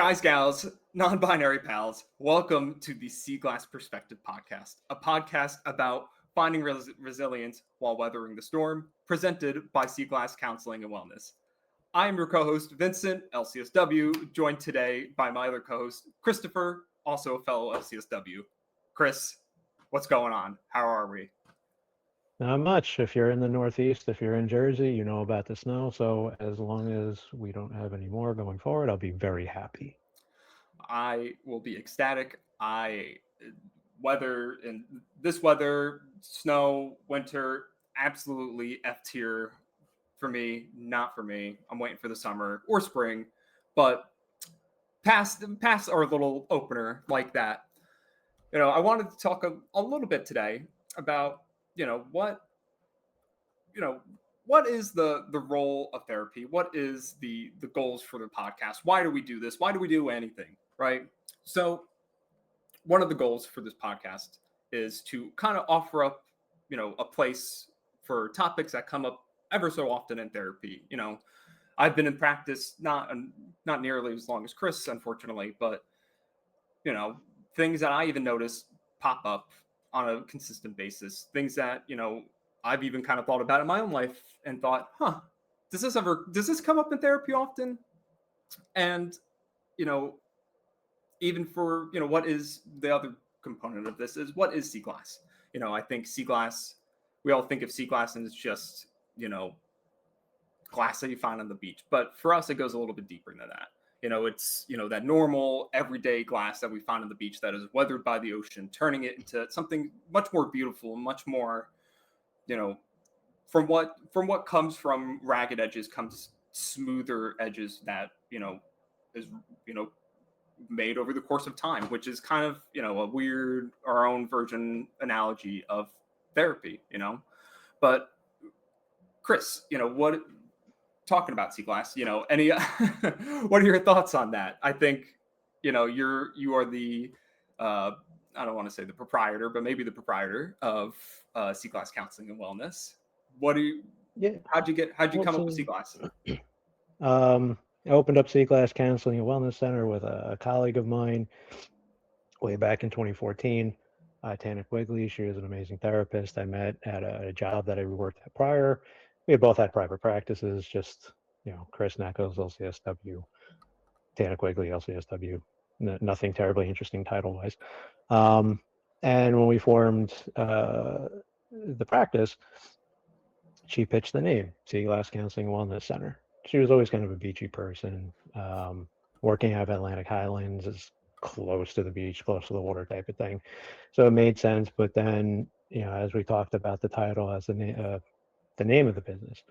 Guys, gals, non-binary pals, welcome to the Sea Glass Perspective podcast, a podcast about finding resilience while weathering the storm, presented by Sea Glass Counseling and Wellness. I am your co-host, Vincent, LCSW, joined today by my other co-host, Christopher, also a fellow LCSW. Chris, what's going on? How are we? Not much. If you're in the Northeast, if you're in Jersey, you know about the snow. So as long as we don't have any more going forward, I'll be very happy. I will be ecstatic. Weather and this weather, snow, winter, absolutely F tier for me, not for me. I'm waiting for the summer or spring, but past our little opener like that. I wanted to talk a little bit today about you know what you know what is the role of therapy, what is the goals for the podcast, why do we do this, why do we do anything, right? So one of the goals for this podcast is to kind of offer up, a place for topics that come up ever so often in therapy. I've been in practice not nearly as long as Chris, unfortunately, but you know, things that I even notice pop up on a consistent basis, things that, I've even kind of thought about in my own life and thought, does this come up in therapy often? And, you know, even for, what is the other component of this is what is sea glass? I think sea glass, we all think of sea glass and it's just, glass that you find on the beach. But for us, it goes a little bit deeper than that. It's, that normal everyday glass that we find on the beach that is weathered by the ocean, turning it into something much more beautiful, much more, you know, from what comes from ragged edges comes smoother edges that, is, you know, made over the course of time, which is kind of, a weird, our own version analogy of therapy. But Chris, what talking about sea glass, any what are your thoughts on that? I think, you are the I don't want to say the proprietor, but maybe the proprietor of Sea Glass Counseling and Wellness. What do you Yeah. how'd you Well, come up with Sea so Glass? I opened up Sea Glass Counseling and Wellness Center with a colleague of mine way back in 2014. Tana Quigley, she was an amazing therapist I met at a job that I worked at prior. We had both had private practices, just, Chris Nackos, LCSW, Tana Quigley, LCSW. Nothing terribly interesting title-wise. Um, and when we formed the practice, she pitched the name, Sea Glass Counseling Wellness Center. She was always kind of a beachy person. Working out of Atlantic Highlands is close to the beach, close to the water type of thing. So it made sense. But then, as we talked about the title as the name of the business,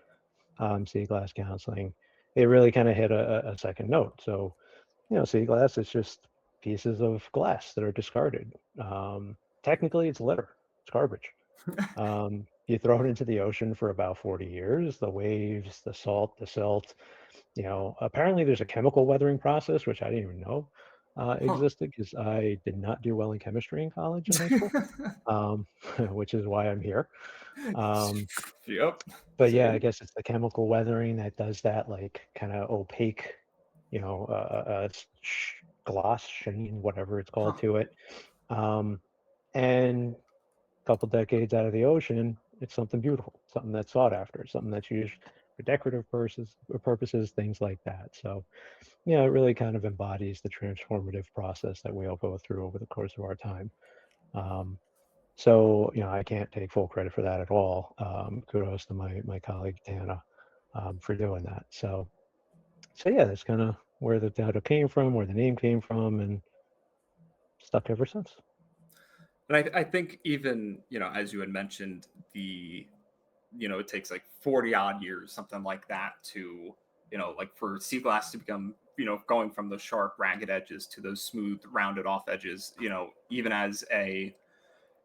Sea Glass Counseling, it really kind of hit a second note. So, sea glass is just pieces of glass that are discarded. Technically, it's litter, it's garbage. You throw it into the ocean for about 40 years, the waves, the salt, the silt, apparently there's a chemical weathering process, which I didn't even know Huh. existed because I did not do well in chemistry in college and high school, um, which is why I'm here. Um, Yep. but yeah, I Same. guess it's the chemical weathering that does that, like kind of opaque, gloss, sheen, whatever it's called Huh. to it. Um, and couple decades out of the ocean, it's something beautiful, something that's sought after, something that's used for decorative purposes, things like that. So, yeah, it really kind of embodies the transformative process that we all go through over the course of our time. Um, so, I can't take full credit for that at all. Kudos to my colleague Tana for doing that. So yeah, that's kind of where the title came from, where the name came from, and stuck ever since. And I think even, as you had mentioned, it takes like 40 odd years, something like that, to, like for sea glass to become, going from those sharp, ragged edges to those smooth, rounded off edges, even as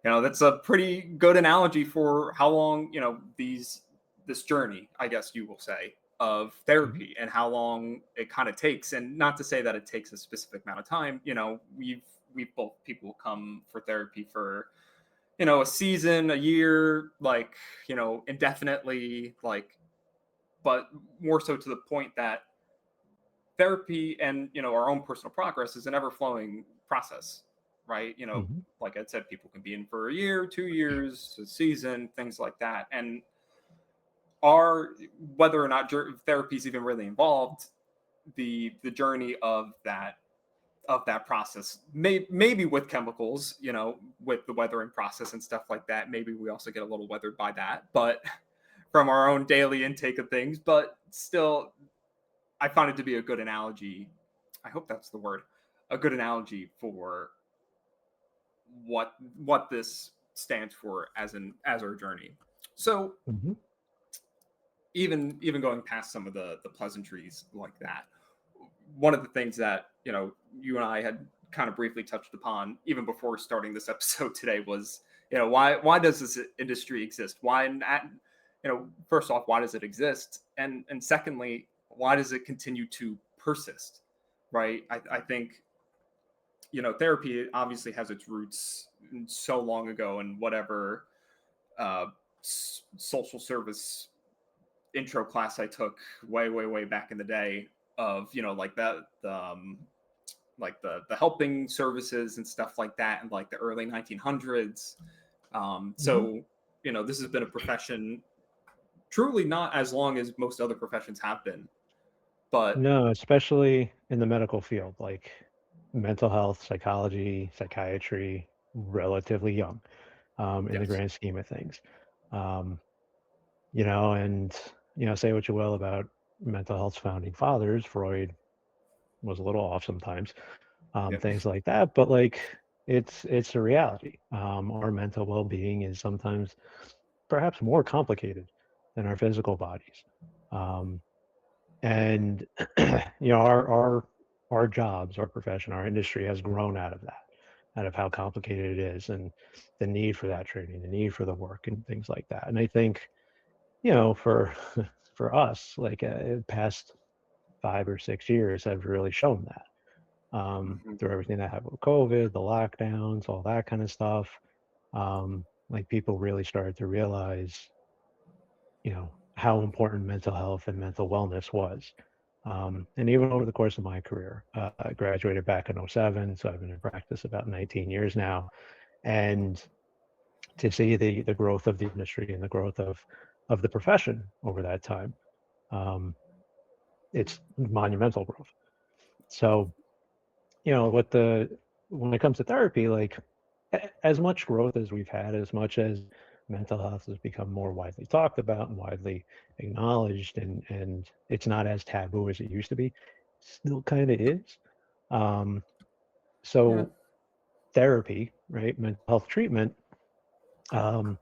that's a pretty good analogy for how long, this journey, I guess you will say, of Mhm. therapy and how long it kind of takes. And not to say that it takes a specific amount of time, we've both people come for therapy for, a season, a year, like, indefinitely, like, but more so to the point that therapy and our own personal progress is an ever-flowing process, right? Hmm. Like I said, people can be in for a year, 2 years, a season, things like that, and are whether or not therapy is even really involved, the journey of that process, maybe with chemicals, with the weathering process and stuff like that, maybe we also get a little weathered by that, but from our own daily intake of things. But still, I find it to be a good analogy. I hope that's the word. A good analogy for what this stands for as our journey. So Hmm. even going past some of the pleasantries like that, one of the things that you and I had kind of briefly touched upon even before starting this episode today was why does this industry exist? Why not, first off, why does it exist? And secondly, why does it continue to persist? Right? I think therapy obviously has its roots so long ago, and whatever uh, social service intro class I took way back in the day of like that like the helping services and stuff like that in like the early 1900s. Hmm. So this has been a profession truly not as long as most other professions have been, but No, especially in the medical field, like mental health, psychology, psychiatry, relatively young, in the yes. grand scheme of things. Um, and say what you will about mental health's founding fathers, Freud was a little off sometimes, Yep. things like that. But like, it's a reality. Our mental well-being is sometimes perhaps more complicated than our physical bodies. Um, and our jobs, our profession, our industry has grown out of that, out of how complicated it is, and the need for that training, the need for the work, and things like that. And I think for for us, like past 5 or 6 years have really shown that, Mhm. through everything that happened with COVID, the lockdowns, all that kind of stuff. Like people really started to realize how important mental health and mental wellness was. And even over the course of my career, I graduated back in '07, so I've been in practice about 19 years now. And to see the growth of the industry and the growth of the profession over that time, um, it's monumental growth. So, what the when it comes to therapy, like as much growth as we've had, as much as mental health has become more widely talked about and widely acknowledged, and it's not as taboo as it used to be, still kind of is. Um, Yeah. so therapy, right, mental health treatment, um,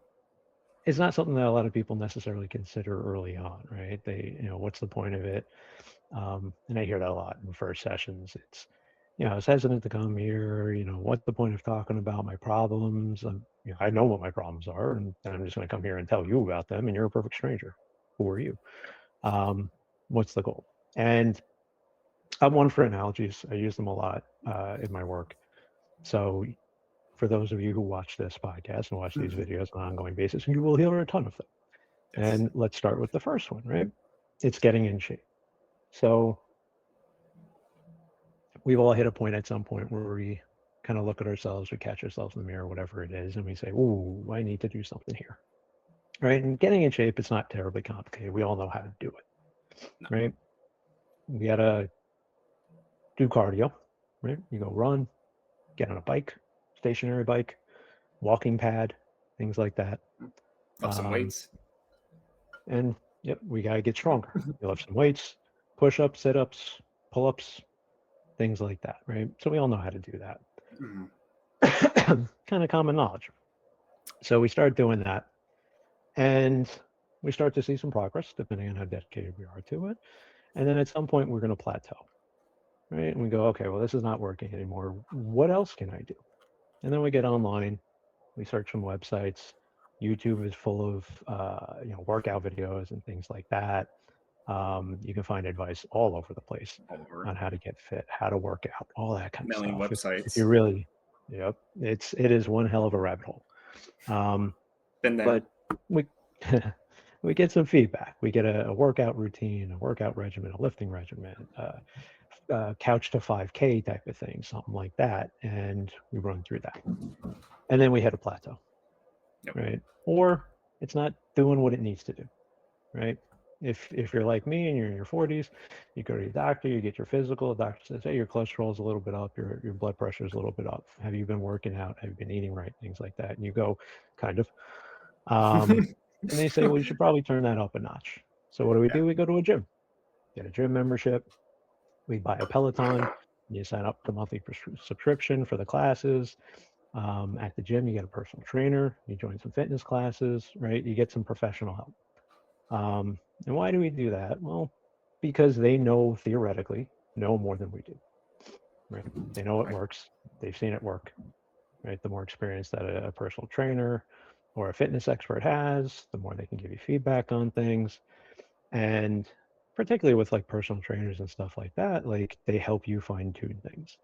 is not something that a lot of people necessarily consider early on, right? They, what's the point of it? And I hear that a lot in first sessions. It's, I was hesitant to come here. What's the point of talking about my problems? I know what my problems are, and I'm just going to come here and tell you about them. And you're a perfect stranger. Who are you? Um, what's the goal? And I'm one for analogies. I use them a lot in my work. So for those of you who watch this podcast and watch these Mhm. videos on an ongoing basis, you will hear a ton of them. Yes. And let's start with the first one, right? It's getting in shape. So we've all hit a point at some point where we kind of look at ourselves, we catch ourselves in the mirror, whatever it is, and we say, "Ooh, I need to do something here." Right? And getting in shape, it's not terribly complicated. We all know how to do it, No. right? We gotta do cardio, right? You go run, get on a bike, stationary bike, walking pad, things like that. Lift some Um, weights. and yep, we gotta get stronger. You lift some weights, push-ups, sit-ups, pull-ups, things like that, right? So we all know how to do that. Mhm. Kind of common knowledge. So we start doing that, and we start to see some progress depending on how dedicated we are to it. And then at some point, we're going to plateau, right? And we go, okay, well, this is not working anymore. What else can I do? And then we get online, we search some websites. YouTube is full of workout videos and things like that. You can find advice all over the place All over. on how to get fit, how to work out, all that kind of Million stuff. If you websites. really, yep, it is one hell of a rabbit hole. Um, Been there. but we we get some feedback. We get a workout routine, a workout regimen, a lifting regimen, couch to 5K type of thing, something like that, and we run through that, and then we hit a plateau, Yep. right? Or it's not doing what it needs to do, right? If you're like me and you're in your 40s, you go to your doctor, you get your physical. The doctor says, hey, your cholesterol is a little bit up, your blood pressure is a little bit up. Have you been working out? Have you been eating right? Things like that. And you go, kind of. And they say, well, you should probably turn that up a notch. So what do? We go to a gym, get a gym membership. We buy a Peloton. You sign up for monthly subscription for the classes. At the gym, you get a personal trainer. You join some fitness classes, right? You get some professional help. And why do we do that? Well, because they know theoretically know more than we do, right? They know it works. They've seen it work, right? The more experience that a personal trainer or a fitness expert has, the more they can give you feedback on things. And particularly with like personal trainers and stuff like that, like they help you fine tune things.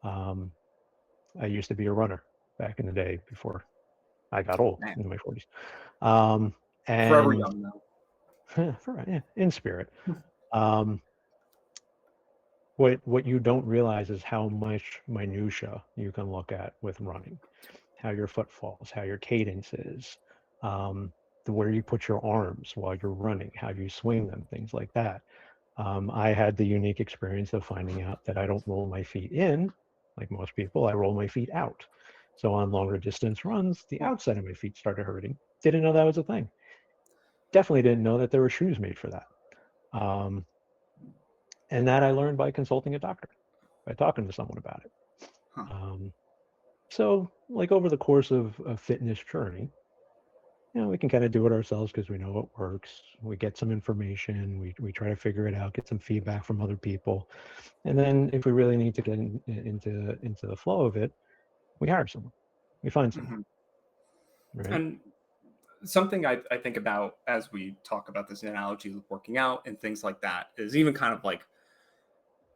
I used to be a runner back in the day before I got old in my 40s. Forever And young now. in spirit. What you don't realize is how much minutia you can look at with running, how your foot falls, how your cadence is, where you put your arms while you're running, how you swing them, things like that. I had the unique experience of finding out that I don't roll my feet in, like most people, I roll my feet out. So on longer distance runs, the outside of my feet started hurting. Didn't know that was a thing. Definitely didn't know that there were shoes made for that. And that I learned by consulting a doctor, by talking to someone about it. So like over the course of a fitness journey, we can kind of do it ourselves because we know what works. We get some information, we try to figure it out, get some feedback from other people. And then if we really need to get into the flow of it, we hire someone, we find someone. Right? And something I think about as we talk about this analogy of working out and things like that is even kind of like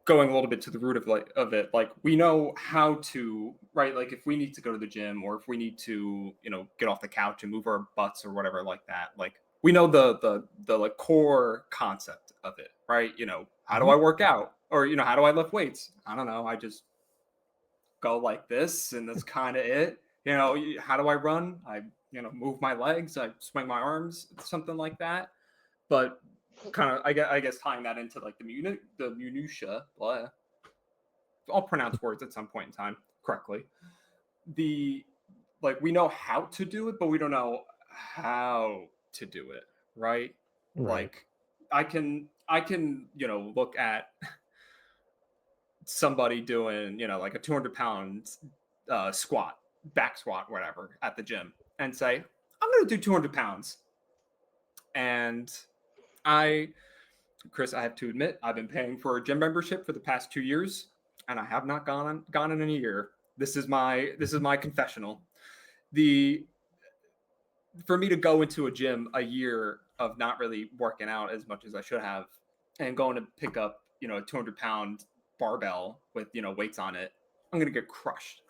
going a little bit to the root of it. Like we know how to, right? Like if we need to go to the gym or if we need to, get off the couch and move our butts or whatever like that, like we know the like core concept of it, right? How do I work out? Or, how do I lift weights? I don't know. I just go like this and that's kind of it. How do I run? I move my legs, I swing my arms, something like that. But kind of, I guess tying that into like the minutia. Blah. I'll pronounce words at some point in time correctly. We know how to do it, but we don't know how to do it, right? Like I can look at somebody doing like a 200-pound squat, back squat, whatever, at the gym and say, I'm going to do 200 pounds. And Chris, I have to admit, I've been paying for a gym membership for the past 2 years and I have not gone in a year. This is my confessional. For me to go into a gym a year of not really working out as much as I should have and going to pick up, a 200-pound barbell with, weights on it, I'm going to get crushed.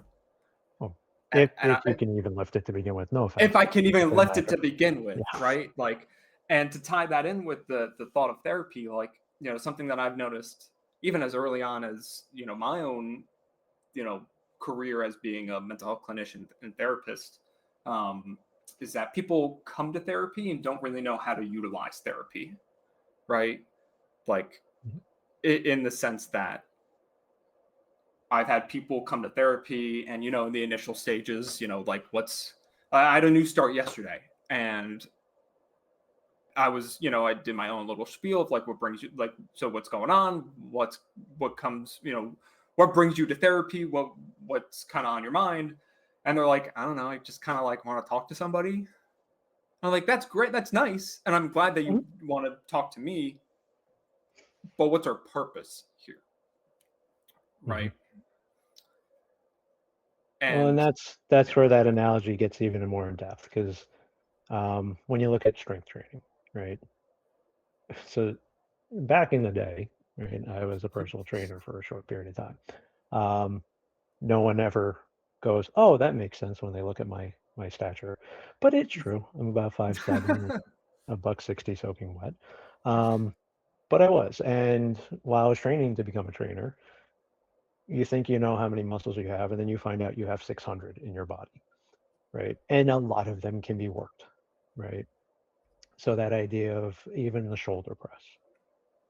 If you can even lift it to begin with, no offense. If I can even lift it to begin with, right? Like, and to tie that in with the thought of therapy, like, something that I've noticed even as early on as, my own, career as being a mental health clinician and therapist, is that people come to therapy and don't really know how to utilize therapy, right? Like, in the sense that I've had people come to therapy and, in the initial stages, like I had a new start yesterday and I was, I did my own little spiel of like, what brings you, like, so what's going on? What comes, what brings you to therapy? What's kind of on your mind? And they're like, I don't know. I just kind of like want to talk to somebody. I'm like, that's great. That's nice. And I'm glad that you want to talk to me. But what's our purpose here? Right. And that's where that analogy gets even more in depth because when you look at strength training, right? So back in the day, right, I was a personal trainer for a short period of time. No one ever goes, oh, that makes sense when they look at my stature, but it's true. I'm about 5'7", $160 soaking wet. But I was. And while I was training to become a trainer, you think you know how many muscles you have, and then you find out you have 600 in your body, right? And a lot of them can be worked, right? So that idea of even the shoulder press,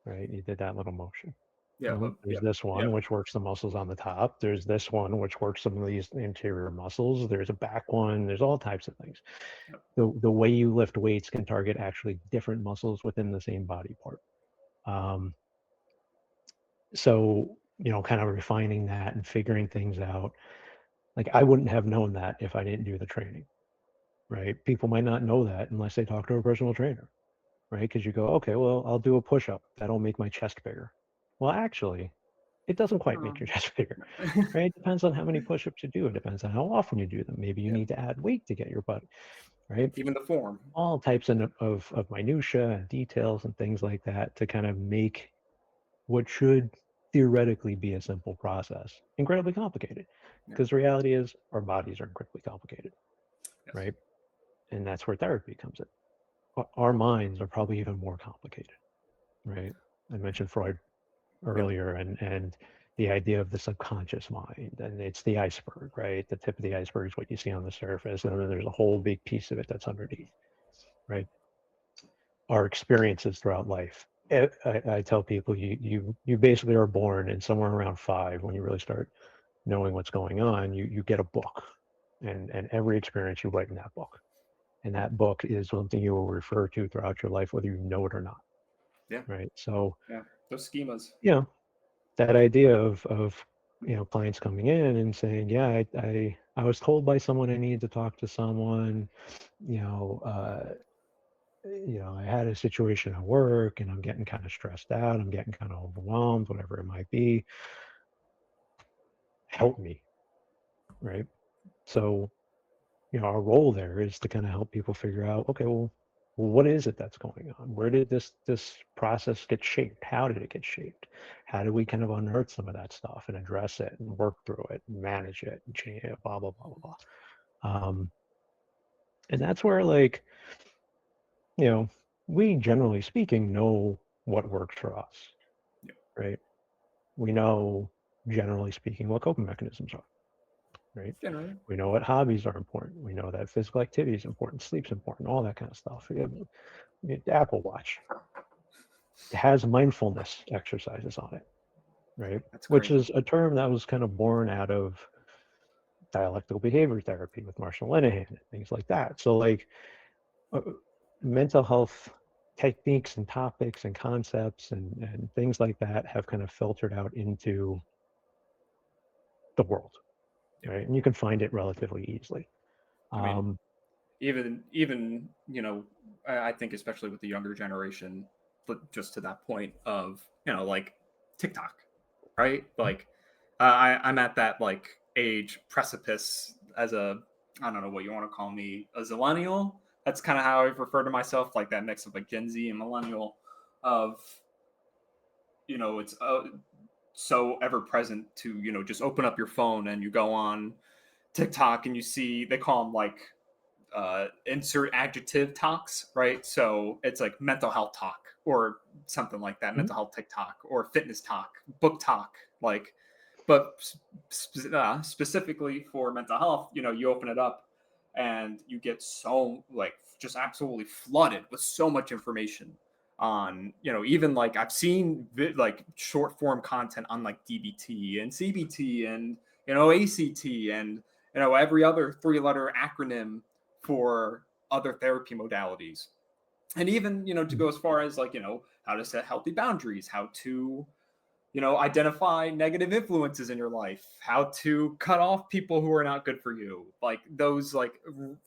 right? You did that little motion. Yeah, Well, yeah, there's this yeah. one which works the muscles on the top. There's this one which works some of these interior muscles. There's a back one. There's all types of things. Yep. The way you lift weights can target actually different muscles within the same body part. Um, so, kind of refining that and figuring things out. Like I wouldn't have known that if I didn't do the training, right? People might not know that unless they talk to a personal trainer, right? Because you go, okay, well, I'll do a push-up. That'll make my chest bigger. Well, actually, it doesn't quite make your chest bigger, right? It depends on how many push-ups you do. It depends on how often you do them. Maybe you Yeah. need to add weight to get your butt, right? Even the form. All types of minutia and details and things like that to kind of make what should theoretically be a simple process incredibly complicated. Yeah. Because the reality is our bodies are incredibly complicated, Yes. right? And that's where therapy comes in. Our minds are probably even more complicated, right? I mentioned Freud earlier, and the idea of the subconscious mind, and it's the iceberg, right? The tip of the iceberg is what you see on the surface, and then there's a whole big piece of it that's underneath, right? Our experiences throughout life. I tell people you basically are born, and somewhere around 5, when you really start knowing what's going on, you get a book, and every experience you write in that book, and that book is something you will refer to throughout your life, whether you know it or not, Yeah. right? So, Yeah. Those schemas. That idea of clients coming in and saying, yeah, I was told by someone I needed to talk to someone, you know, uh, I had a situation at work and I'm getting kind of stressed out, I'm getting kind of overwhelmed, whatever it might be. Help me, right? So, our role there is to kind of help people figure out, okay, well, what is it that's going on? Where did this process get shaped? How did it get shaped? How do we kind of unearth some of that stuff and address it and work through it and manage it and change it, blah blah blah blah blah. And that's where, like, we generally speaking know what works for us, Yeah. right? We know, generally speaking, what coping mechanisms are, right? Generally. We know what hobbies are important. We know that physical activity is important, sleep's important, all that kind of stuff. The Apple Watch has mindfulness exercises on it, right? That's Which crazy. is a term that was kind of born out of dialectical behavior therapy with Marshall Linehan and things like that. So, like, uh, mental health techniques and topics and concepts and things like that have kind of filtered out into the world, Yeah. right? And you can find it relatively easily. I mean, Um, even I think especially with the younger generation, but just to that point of like TikTok, right? Like I'm at that like age precipice as a, I don't know what you want to call me, a zillennial. That's kind of how I refer to myself, like that mix of like Gen Z and millennial. Of it's so ever present to just open up your phone and you go on TikTok and you see, they call them like insert adjective talks, right? So it's like mental health talk or something like that, mhm, mental health TikTok or fitness talk, book talk, like, but specifically for mental health, you open it up and you get so like just absolutely flooded with so much information on, even like I've seen like short form content on like DBT and CBT and ACT and every other 3-letter acronym for other therapy modalities. And even, to go mhm, as far as like, how to set healthy boundaries, how to, identify negative influences in your life, how to cut off people who are not good for you, like those like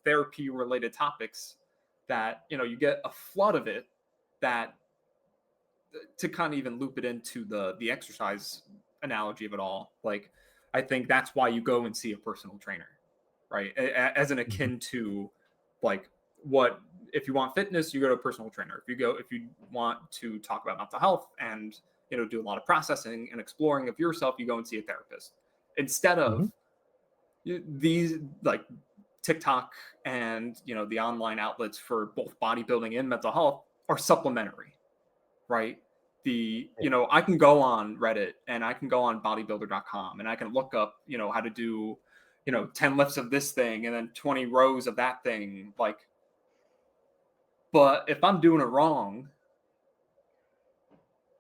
therapy related topics that, you get a flood of it, that to kind of even loop it into the exercise analogy of it all. Like, I think that's why you go and see a personal trainer, right? As an mhm, akin to like, what if you want fitness, you go to a personal trainer. If you want to talk about mental health and do a lot of processing and exploring of yourself, you go and see a therapist instead of mhm. these like TikTok and the online outlets for both bodybuilding and mental health are supplementary, right? I can go on Reddit and I can go on bodybuilder.com and I can look up, how to do, 10 lifts of this thing and then 20 rows of that thing. Like, but if I'm doing it wrong,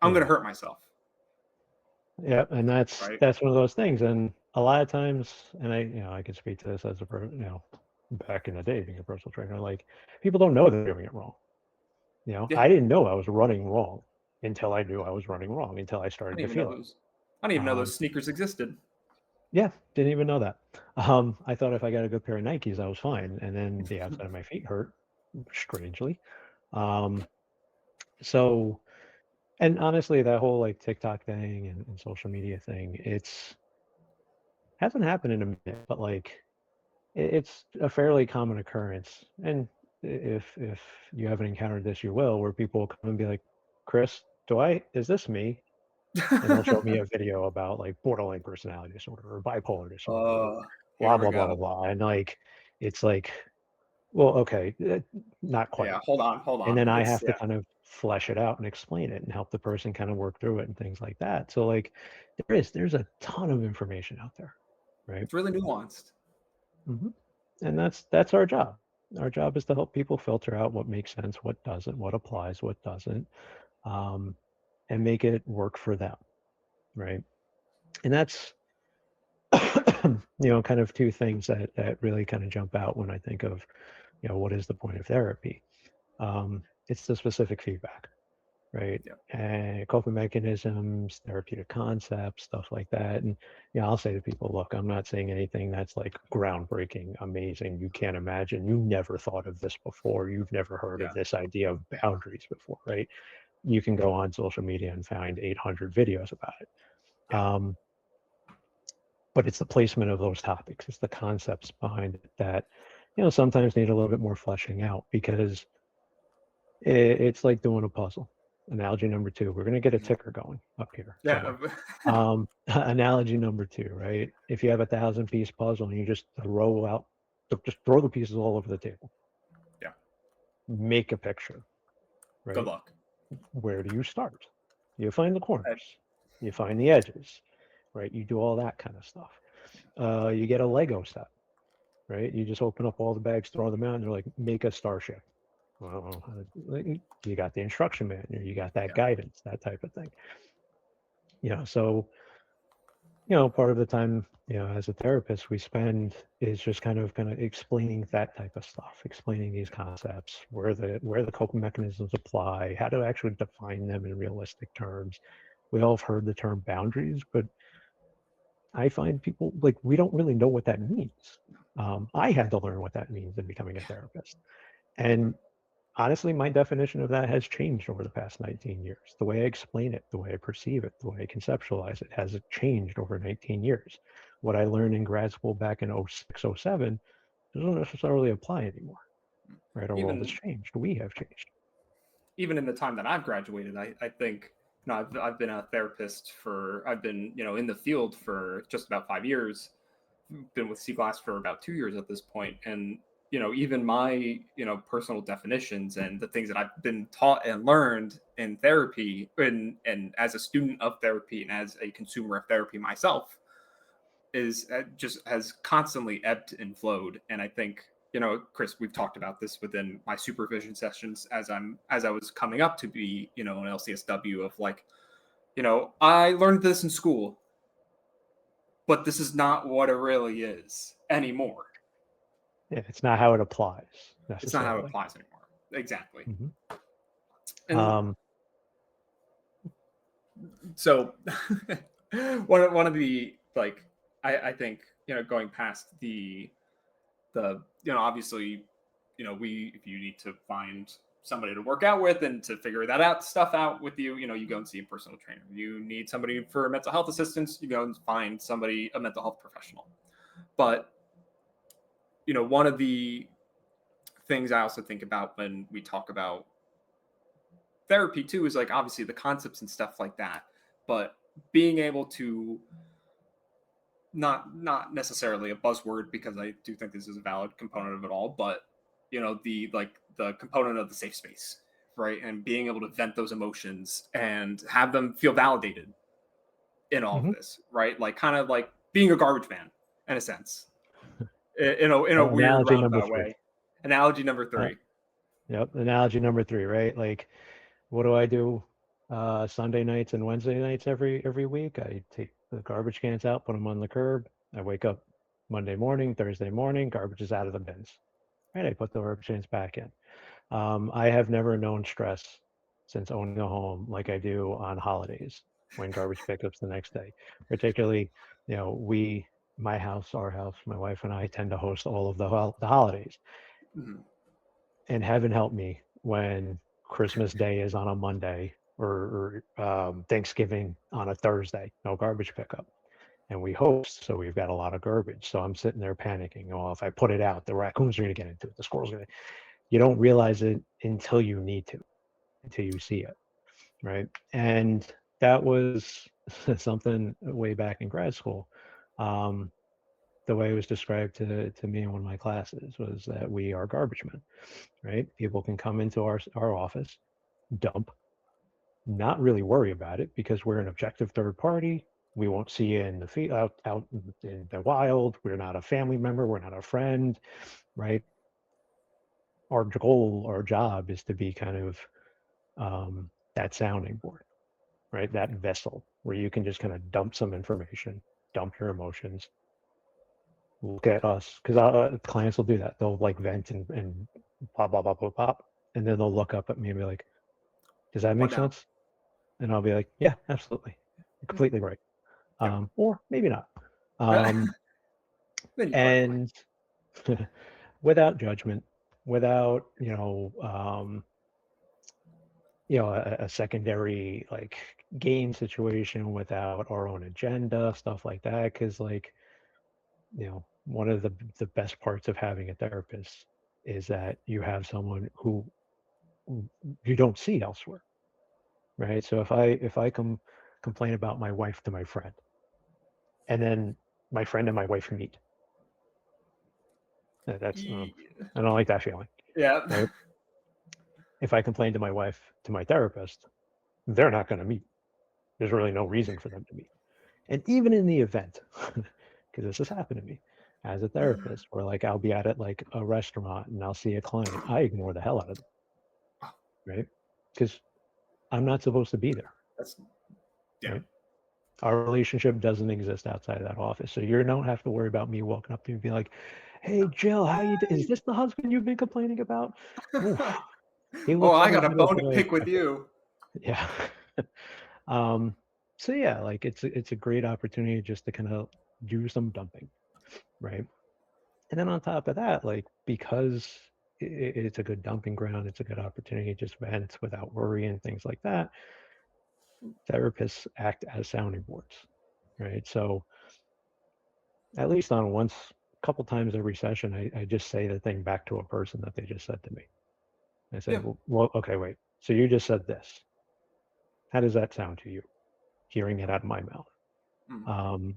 I'm going to hurt myself. Yeah. And that's one of those things. And a lot of times, and I can speak to this as back in the day being a personal trainer, like people don't know they're doing it wrong. I didn't know I was running wrong until I knew I was running wrong, until I started to feel it. I didn't even know those sneakers existed. Yeah, didn't even know that. I thought if I got a good pair of Nikes, I was fine. And then the outside of my feet hurt, strangely. So, and honestly, that whole like TikTok thing and social media thing, hasn't happened in a minute, but like it's a fairly common occurrence. And if you haven't encountered this, you will, where people will come and be like, Chris, is this me? And they'll show me a video about like borderline personality disorder or bipolar disorder, or blah, blah, blah, blah, blah. And like, it's like, well, okay, not quite. Yeah, hold on. And then I have to kind of flesh it out and explain it and help the person kind of work through it and things like that. So like there's a ton of information out there, right? It's really nuanced. Mm-hmm. And that's our job. Our job is to help people filter out what makes sense, what doesn't, what applies, what doesn't, and make it work for them, right? And that's kind of two things that really kind of jump out when I think of what is the point of therapy. It's the specific feedback, right? And coping mechanisms, therapeutic concepts, stuff like that. And I'll say to people, look, I'm not saying anything that's like groundbreaking, amazing, you can't imagine, you never thought of this before, you've never heard of this idea of boundaries before, right? You can go on social media and find 800 videos about it. But it's the placement of those topics, it's the concepts behind it that sometimes need a little bit more fleshing out, because it's like doing a puzzle. Analogy number 2, we're going to get a ticker going up here. Analogy number 2, right? If you have 1,000-piece puzzle and you just throw the pieces all over the table, make a picture, right? Good luck. Where do you start? You find the corners, you find the edges, right? You do all that kind of stuff. You get a Lego set, right? You just open up all the bags, throw them out, and they're like, make a starship. Well, you got the instruction manual, you got that guidance, that type of thing. So, part of the time, as a therapist, we spend is just kind of explaining that type of stuff, explaining these concepts, where the coping mechanisms apply, how to actually define them in realistic terms. We all have heard the term boundaries, but I find people like, we don't really know what that means. I had to learn what that means in becoming a therapist. And honestly, my definition of that has changed over the past 19 years. The way I explain it, the way I perceive it, the way I conceptualize it has changed over 19 years. What I learned in grad school back in 06, 07 doesn't necessarily apply anymore, right? Our world has changed. We have changed. Even in the time that I've graduated, I think, I've been a therapist I've been, in the field for just about 5 years. Been with C-Glass for about 2 years at this point. And even my, personal definitions and the things that I've been taught and learned in therapy and as a student of therapy and as a consumer of therapy myself is just has constantly ebbed and flowed. And I think, Chris, we've talked about this within my supervision sessions as I was coming up to be, an LCSW of like, I learned this in school, but this is not what it really is anymore. Yeah, it's not how it applies. It's not how it applies anymore. Exactly. Mm-hmm. And so one of the, like, I think, going past the obviously, if you need to find somebody to work out with and to figure that stuff out with you, you go and see a personal trainer. You need somebody for mental health assistance, you go and find a mental health professional. But one of the things I also think about when we talk about therapy too is like obviously the concepts and stuff like that, but being able to not necessarily a buzzword, because I do think this is a valid component of it all, but the component of the safe space, right? And being able to vent those emotions and have them feel validated in all of Hmm. this, right? Like kind of like being a garbage man in a sense, in a weird Analogy number roundabout three. way. Analogy number Uh, 3. yep. Analogy number three, right? Like, what do I do Sunday nights and Wednesday nights every week? I take the garbage cans out, put them on the curb. I wake up Monday morning, Thursday morning, garbage is out of the bins. Right? I put the garbage cans back in. I have never known stress since owning a home like I do on holidays when garbage pickups the next day. Particularly, my house, our house, my wife and I tend to host all of the holidays. Mhm. And heaven help me when Christmas Day is on a Monday or Thanksgiving on a Thursday, no garbage pickup. And we host, so we've got a lot of garbage. So I'm sitting there panicking. Oh, if I put it out, the raccoons are going to get into it. The squirrels are going to. You don't realize it until you need to, until you see it, right? And that was something way back in grad school. Um, the way it was described to me in one of my classes was that we are garbage men, right? People can come into our office, dump, not really worry about it because we're an objective third party. We won't see you in the out in the wild. We're not a family member. We're not a friend, right? Our goal, our job is to be kind of that sounding board, right? That vessel where you can just kind of dump some information, dump your emotions, look at us, because clients will do that. They'll like vent and pop, pop, pop, pop, pop, and then they'll look up at me and be like, "Does that What make now? sense?" And I'll be like, "Yeah, absolutely, you're completely right," Yep. or maybe not. Um, Then you clarify. and without judgment, without a secondary like game situation, without our own agenda, stuff like that. Because like one of the best parts of having a therapist is that you have someone who you don't see elsewhere, right? So if I complain about my wife to my friend, and then my friend and my wife meet, that's Ye- I don't like that feeling, Yeah. right? If I complain to my wife to my therapist, they're not going to meet. There's really no reason for them to meet. And even in the event, because this has happened to me as a therapist, where like I'll be at like a restaurant and I'll see a client, I ignore the hell out of them, right? Because I'm not supposed to be there, That's yeah. right? Our relationship doesn't exist outside of that office, so you don't have to worry about me walking up to you and being like, "Hey, Jill, how you? Is this the husband you've been complaining about?" Oof, he Oh, looks I every got a bit as bone to like, pick with you. yeah. um, so yeah, like it's a great opportunity just to kind of do some dumping, right? And then on top of that, like because it's a good dumping ground, it's a good opportunity to just vent without worry and things like that. Therapists act as sounding boards, right? So at least on once, a couple times every session, I just say the thing back to a person that they just said to me. I say, Yeah. well, okay, wait. So you just said this. How does that sound to you? Hearing it out of my mouth. Mm. Um,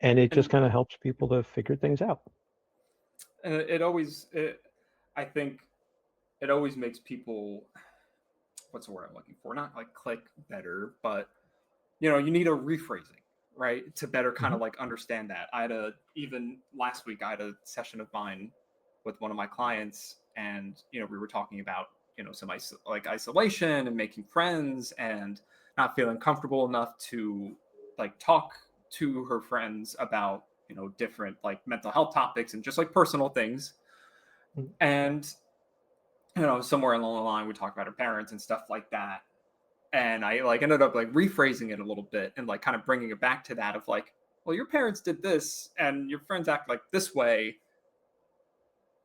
and it just And kind of helps people to figure things out. I think it always makes people, what's the word I'm looking for? Not like click better, but you need a rephrasing, right? To better kind Hmm. of like understand that. Even last week, I had a session of mine with one of my clients, and we were talking about some like isolation and making friends and not feeling comfortable enough to like talk to her friends about different like mental health topics and just like personal things. And somewhere along the line we talked about her parents and stuff like that, and I like ended up like rephrasing it a little bit and like kind of bringing it back to that of like, well, your parents did this and your friends act like this way,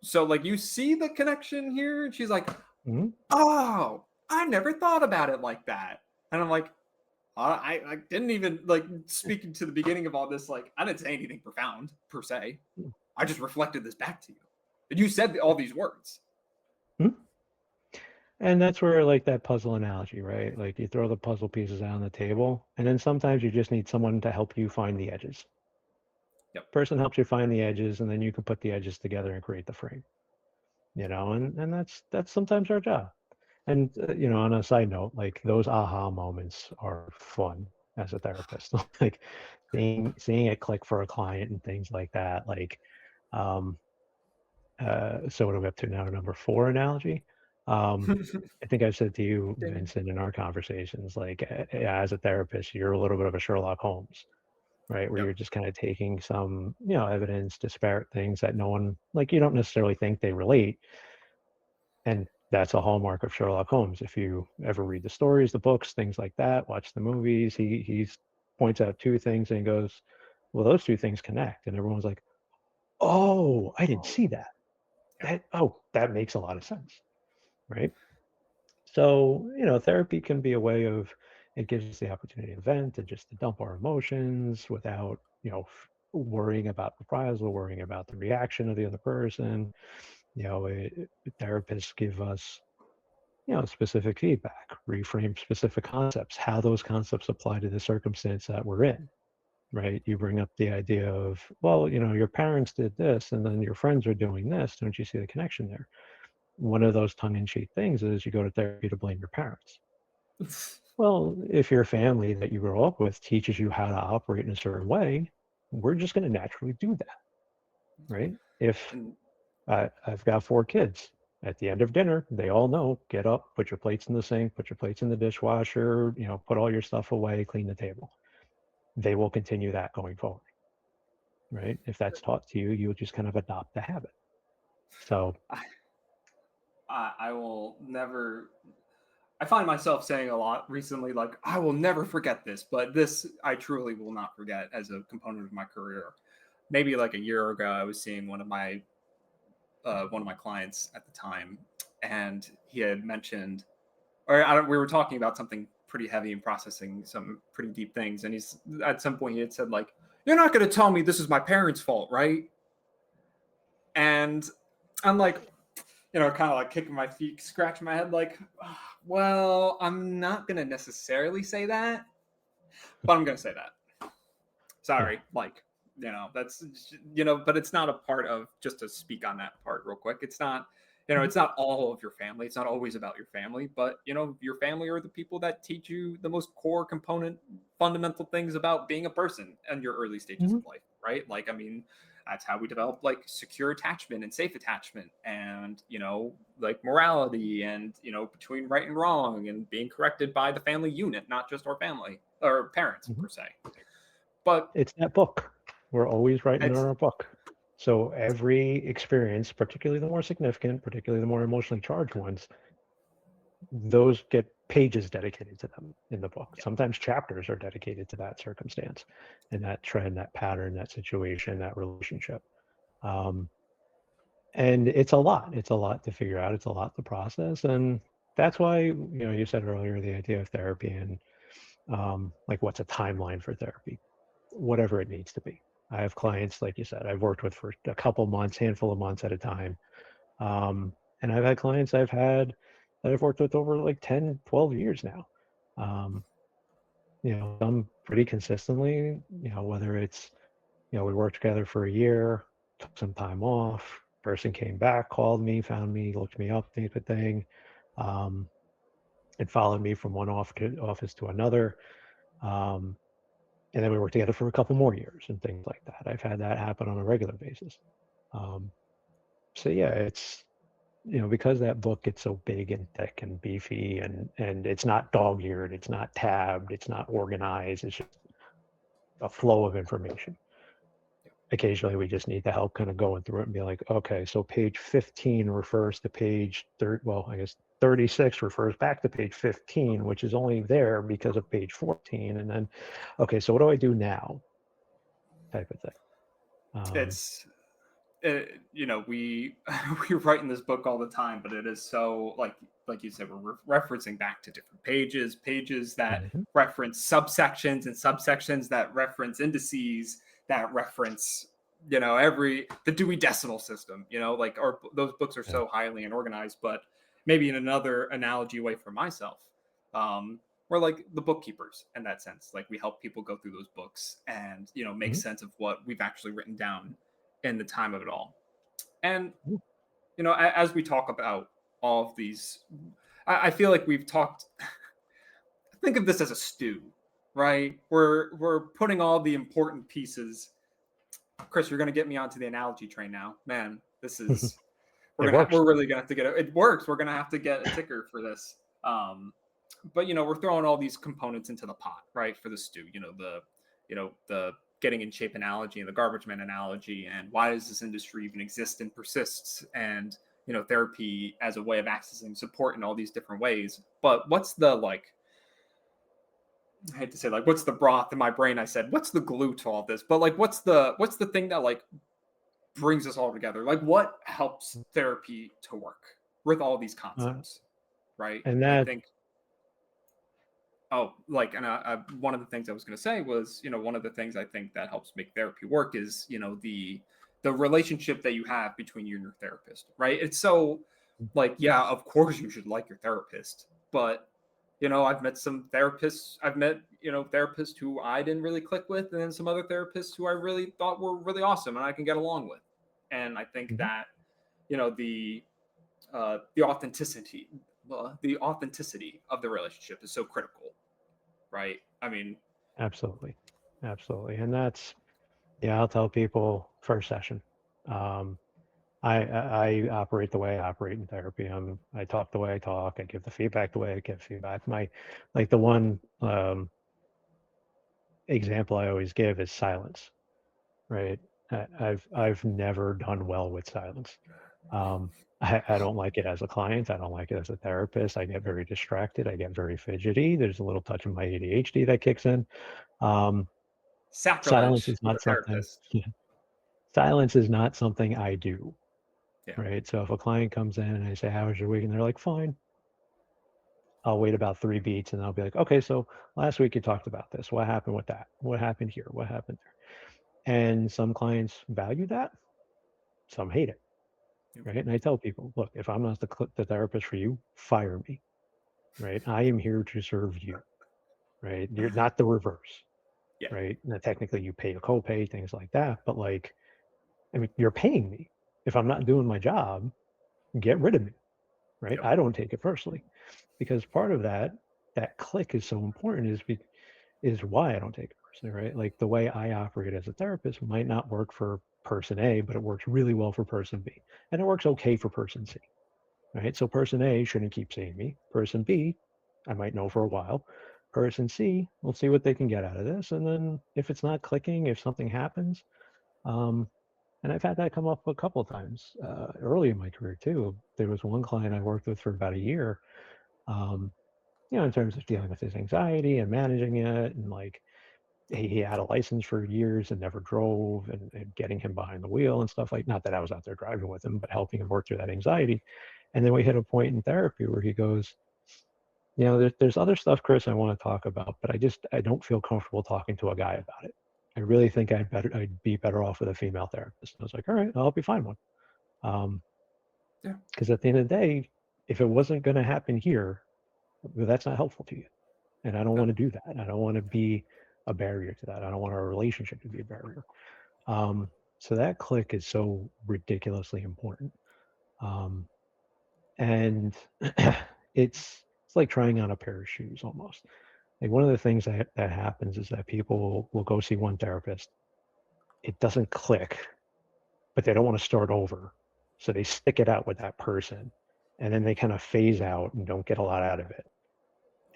so like you see the connection here. And she's like, Hmm. oh, I never thought about it like that. And I'm like, I didn't even like, speaking to the beginning of all this, like I didn't say anything profound per se. I just reflected this back to you, and you said all these words. And that's where like that puzzle analogy, right? Like you throw the puzzle pieces out on the table, and then sometimes you just need someone to help you find the edges. Yep. Person helps you find the edges, and then you can put the edges together and create the frame. And that's sometimes our job. And on a side note, like those aha moments are fun as a therapist. Like seeing it click for a client and things like that. Like, um, so what are we up to now? Number four analogy. Um, I think I've said to you, Ding. Vincent, in our conversations, like as a therapist, you're a little bit of a Sherlock Holmes, right? Where Yep. you're just kind of taking some, evidence, disparate things that no one, like you don't necessarily think they relate. And that's a hallmark of Sherlock Holmes. If you ever read the stories, the books, things like that, watch the movies, he points out two things and goes, well, those two things connect. And everyone's like, oh, I didn't see that. Yeah. That makes a lot of sense, right? So, therapy can be a way of, it gives us the opportunity to vent and just to dump our emotions without, worrying about reprisal, worrying about the reaction of the other person. Therapists give us, specific feedback, reframe specific concepts, how those concepts apply to the circumstance that we're in, right? You bring up the idea of, well, your parents did this and then your friends are doing this. Don't you see the connection there? One of those tongue-in-cheek things is you go to therapy to blame your parents. Well, if your family that you grow up with teaches you how to operate in a certain way, we're just going to naturally do that, right? If And I've got four kids, at the end of dinner, they all know, get up, put your plates in the sink, put your plates in the dishwasher, put all your stuff away, clean the table. They will continue that going forward, right? If that's taught to you, you'll just kind of adopt the habit. So, I, I will never. I find myself saying a lot recently, like, I will never forget this, but this I truly will not forget as a component of my career. Maybe like a year ago, I was seeing one of my clients at the time, and he had mentioned, or we were talking about something pretty heavy and processing some pretty deep things, and he's at some point he had said like, "You're not going to tell me this is my parents' fault, right?" And I'm like, kind of like kicking my feet, scratching my head, like, well, I'm not going to necessarily say that, but I'm going to say that. yeah. Sorry, like, that's, but it's not a part of, just to speak on that part real quick. It's not, Mhm. it's not all of your family. It's not always about your family, but, your family are the people that teach you the most core component, fundamental things about being a person in your early stages Mhm. of life, right? Like, I mean, that's how we develop like secure attachment and safe attachment and, like morality and, between right and wrong and being corrected by the family unit, not just our family or parents Mhm. per se. But It's that book. We're always writing in it's our book. So every experience, particularly the more significant, particularly the more emotionally charged ones, those get pages dedicated to them in the book. yeah. Sometimes chapters are dedicated to that circumstance and that trend, that pattern, that situation, that relationship. Um, and it's a lot. It's a lot to figure out. It's a lot to process. And that's why, you said earlier the idea of therapy and like what's a timeline for therapy, whatever it needs to be. I have clients, like you said, I've worked with for a couple months, handful of months at a time. Um, and I've had clients that I've worked with over like 10, 12 years now. Um, some pretty consistently, whether it's, we worked together for a year, took some time off, person came back, called me, found me, looked me up, type of thing. Um, it followed me from one office to another. Um, and then we worked together for a couple more years and things like that. I've had that happen on a regular basis. Um, so yeah, it's because that book gets so big and thick and beefy and it's not dog-eared, it's not tabbed, it's not organized, it's just a flow of information. Occasionally we just need the help kind of going through it and be like, okay, so page 15 refers to page 30, well, I guess 36 refers back to page 15, which is only there because of page 14. And then, okay, so what do I do now? Type of thing. it's we we write in this book all the time, but it is so like you said, we're referencing back to different pages that Mhm. reference subsections and subsections that reference indices that reference every the Dewey Decimal System. Like those books are Yeah. so highly and organized. But maybe in another analogy way for myself, we're like the bookkeepers in that sense. Like we help people go through those books and make Mhm. sense of what we've actually written down in the time of it all. And Mhm. as we talk about all of these, I feel like we've talked. Think of this as a stew, right? We're putting all the important pieces. Chris, you're going to get me onto the analogy train now, man. This is It works. we're really gonna have to get it works. We're gonna have to get a ticker for this. But we're throwing all these components into the pot, right? For the stew. The getting in shape analogy and the garbage man analogy, and why does this industry even exist and persists, and therapy as a way of accessing support in all these different ways. But what's the I hate to say what's the broth in my brain? I said, what's the glue to all this? But what's the thing that brings us all together? What helps therapy to work with all these concepts, right? And I that think. Oh, one of the things I was going to say was, one of the things I think that helps make therapy work is, the relationship that you have between you and your therapist, right? It's so yeah, of course you should like your therapist, but I've met some therapists. I've met, therapists who I didn't really click with, and then some other therapists who I really thought were really awesome and I can get along with. And I think that, the authenticity, the authenticity of the relationship is so critical, right? I mean, absolutely, and that's I'll tell people first session. I operate the way I operate in therapy. I talk the way I talk. I give the feedback the way I give feedback. The one example I always give is silence, right? I've never done well with silence. I don't like it as a client. I don't like it as a therapist. I get very distracted. I get very fidgety. There's a little touch of my ADHD that kicks in. Silence sacrilege is with a not something. therapist. Silence is not something I do. Yeah. Right. So if a client comes in and I say, "How was your week?" and they're like, "Fine," I'll wait about 3 beats and I'll be like, "Okay, so last week you talked about this. What happened with that? What happened here? What happened there?" And some clients value that. Some hate it. Right. And I tell people, look, if I'm not the therapist for you, fire me. Right. I am here to serve you. Right. You're not the reverse. Yeah. Right. Now, technically, you pay a copay, things like that. But I mean, you're paying me. If I'm not doing my job, get rid of me. Right. Yep. I don't take it personally, because part of that click is so important is why I don't take it personally. Right. The way I operate as a therapist might not work for person A, but it works really well for person B. And it works okay for person C. Right. So person A shouldn't keep seeing me. Person B, I might know for a while. Person C, we'll see what they can get out of this. And then if it's not clicking, if something happens, and I've had that come up a couple of times early in my career too. There was one client I worked with for about a year, in terms of dealing with his anxiety and managing it, and he had a license for years and never drove, and getting him behind the wheel and stuff, not that I was out there driving with him, but helping him work through that anxiety. And then we hit a point in therapy where he goes, there's other stuff, Chris, I want to talk about, but I don't feel comfortable talking to a guy about it. I really think I'd be better off with a female therapist. And I was like, all right, I'll help you find one. Because at the end of the day, if it wasn't going to happen here, well, that's not helpful to you. And I don't want to do that. I don't want to be a barrier to that. I don't want our relationship to be a barrier. So that click is so ridiculously important. And it's like trying on a pair of shoes almost. One of the things that happens is that people will go see one therapist. It doesn't click, but they don't want to start over. So they stick it out with that person, and then they kind of phase out and don't get a lot out of it.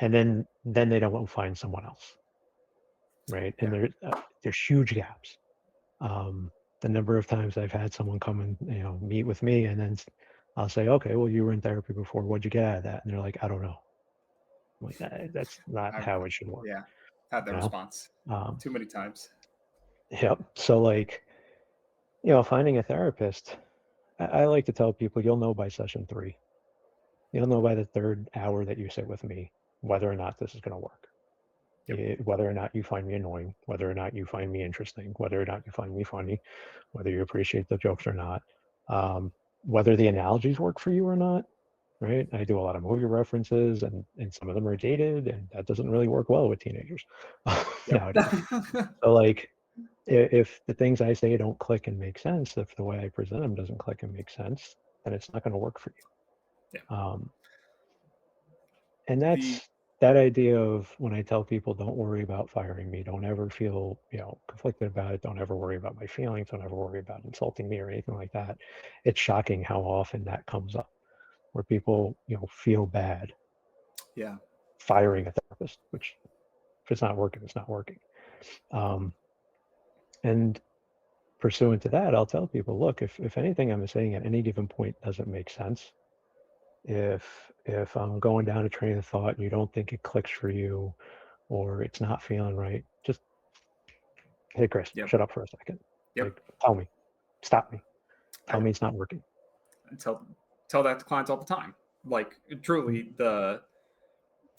And then they don't find someone else. Right. And there's huge gaps. The number of times I've had someone come and, meet with me, and then I'll say, okay, well, you were in therapy before. What'd you get out of that? And they're like, I don't know. I'm like, that's not how it should work. Yeah. Had that response too many times. Yep. So finding a therapist, I like to tell people, you'll know by session 3. You'll know by the 3rd hour that you sit with me whether or not this is going to work. Whether or not you find me annoying, whether or not you find me interesting, whether or not you find me funny, whether you appreciate the jokes or not, whether the analogies work for you or not, right? I do a lot of movie references, and some of them are dated, and that doesn't really work well with teenagers nowadays. So if the things I say don't click and make sense, if the way I present them doesn't click and make sense, then it's not going to work for you. And The that's that idea of when I tell people, don't worry about firing me, don't ever feel, conflicted about it, don't ever worry about my feelings, don't ever worry about insulting me or anything like that. It's shocking how often that comes up, where people, feel bad yeah, firing a therapist, which if it's not working, it's not working. And pursuant to that, I'll tell people, look, if anything I'm saying at any given point doesn't make sense, if I'm going down a train of thought and you don't think it clicks for you, or it's not feeling right, just, hey, Chris, yep, shut up for a second. yep. Like, tell me, stop me, tell I me it's not working. tell that to clients all the time. Like truly,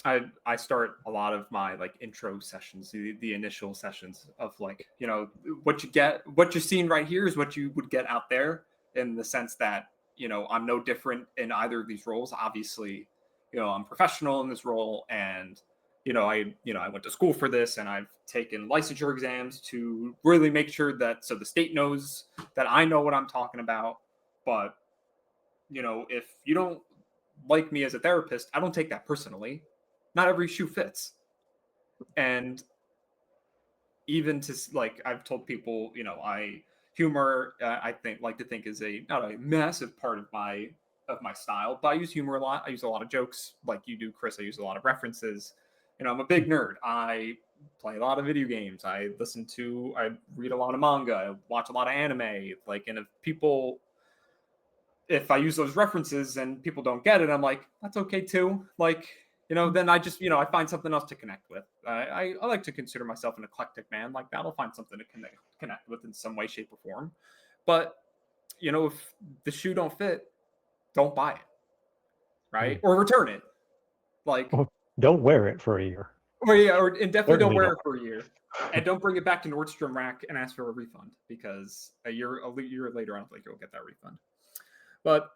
I start a lot of my like intro sessions, the initial sessions of like, what you're seeing right here is what you would get out there, in the sense that, I'm no different in either of these roles. Obviously, I'm professional in this role, and I went to school for this, and I've taken licensure exams to really make sure that, so the state knows that I know what I'm talking about. But if you don't like me as a therapist, I don't take that personally. Not every shoe fits. And even to like, I've told people, humor, I think, like to think, is a not a massive part of my style, but I use humor a lot. I use a lot of jokes like you do, Chris. I use a lot of references. I'm a big nerd. I play a lot of video games. I read a lot of manga. I watch a lot of anime. Like, and if I use those references and people don't get it, I'm like, that's okay too. Like, then I just, I find something else to connect with. I like to consider myself an eclectic man like that. I'll find something to connect with in some way, shape, or form. But, if the shoe don't fit, don't buy it, right? Or return it. Like, Well, don't wear it for a year. and definitely don't Certainly wear don't. it for a year. And don't bring it back to Nordstrom Rack and ask for a refund, because a year later, I don't think you'll get that refund. But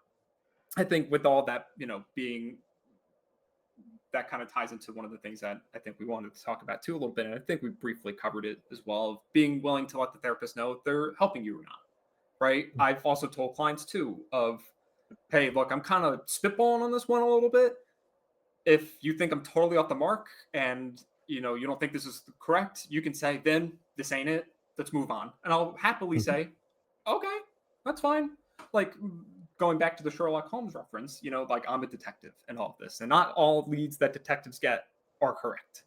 I think with all that, being, that kind of ties into one of the things that I think we wanted to talk about too a little bit. And I think we briefly covered it as well, of being willing to let the therapist know if they're helping you or not. Right. I've also told clients too of, hey, look, I'm kind of spitballing on this one a little bit. If you think I'm totally off the mark and you don't think this is correct, you can say, then this ain't it. Let's move on. And I'll happily say, okay, that's fine. Like, going back to the Sherlock Holmes reference, like, I'm a detective and all of this, and not all leads that detectives get are correct.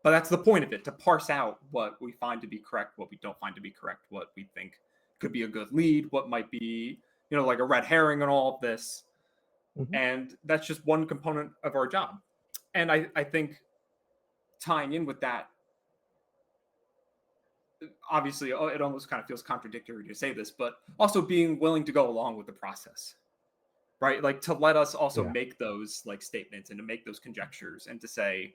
But that's the point of it, to parse out what we find to be correct, what we don't find to be correct, what we think could be a good lead, what might be, like a red herring and all of this. And that's just one component of our job. And I think tying in with that, obviously, it almost kind of feels contradictory to say this, but also being willing to go along with the process, right? Like, to let us also make those like statements and to make those conjectures and to say,